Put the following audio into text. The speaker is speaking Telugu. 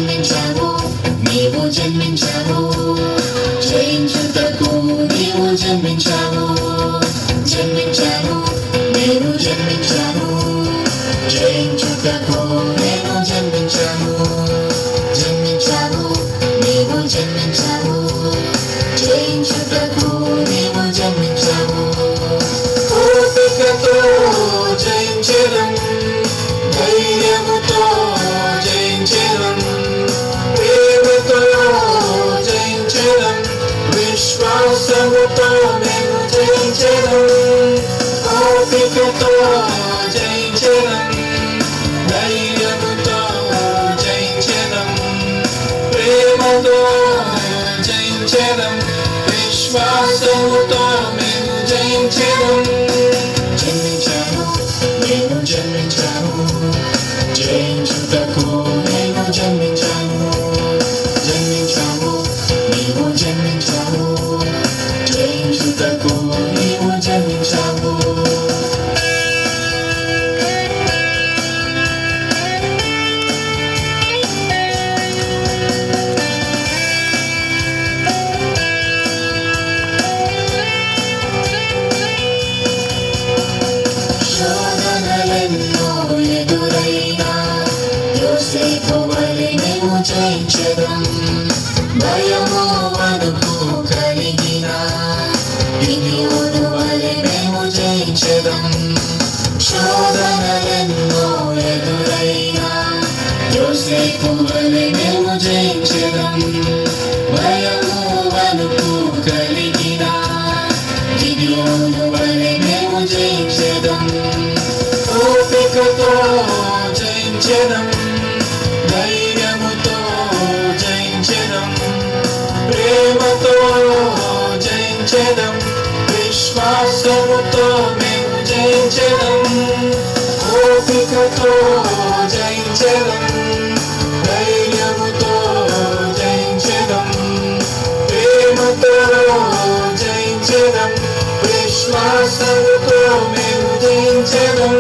జన్మించావు, నీవు జన్మించావు, జయించుటకు నీవు జన్మించావు, జన్మించావు, నీవు జన్మించావు, జయించుటకు నేను జన్మించావు, జన్మించావు, నీవు జన్మించావు, జయించుటకు నీవు జన్మించావు. ఓపికతో జయించెదం, ధైర్యముతో జయించెదం, ప్రేమతో జయించెదం, విశ్వాసముతో మేము జయించెదం. ఓపికతో జయించెదం, ధైర్యముతో జయించెదం, ప్రేమతో జయించెదం, విశ్వాసముతో మేము జయించెదం. జన్మించాము, నేను జన్మించాము, జయించుటకు నేను జన్మించాము, జన్మించాము, నీవు జన్మించావు, జయించుటకు నీవు జన్మించావు. శోధనలెన్నో ఎదురైనా యోసేపు వలె మేము జయించెదం, భయము వణుకు కలిగినా గిద్యోను వలె మేము జయించెదం. శోధనలెన్నో ఎదురైనా యోసేపు వలె మేము జయించెదం, భయము వణుకు కలిగినా గిద్యోను వలె మేము జయించెదం. ఓపికతో జయించెదం, ధైర్యముతో జయించెదం, ప్రేమతో జయించెదం, విశ్వాసముతో మేము జయించెదం. ఓపికతో జయించెదం, ధైర్యముతో జయించెదం, ప్రేమతో జయించెదం, విశ్వాసముతో మేము జయించెదం.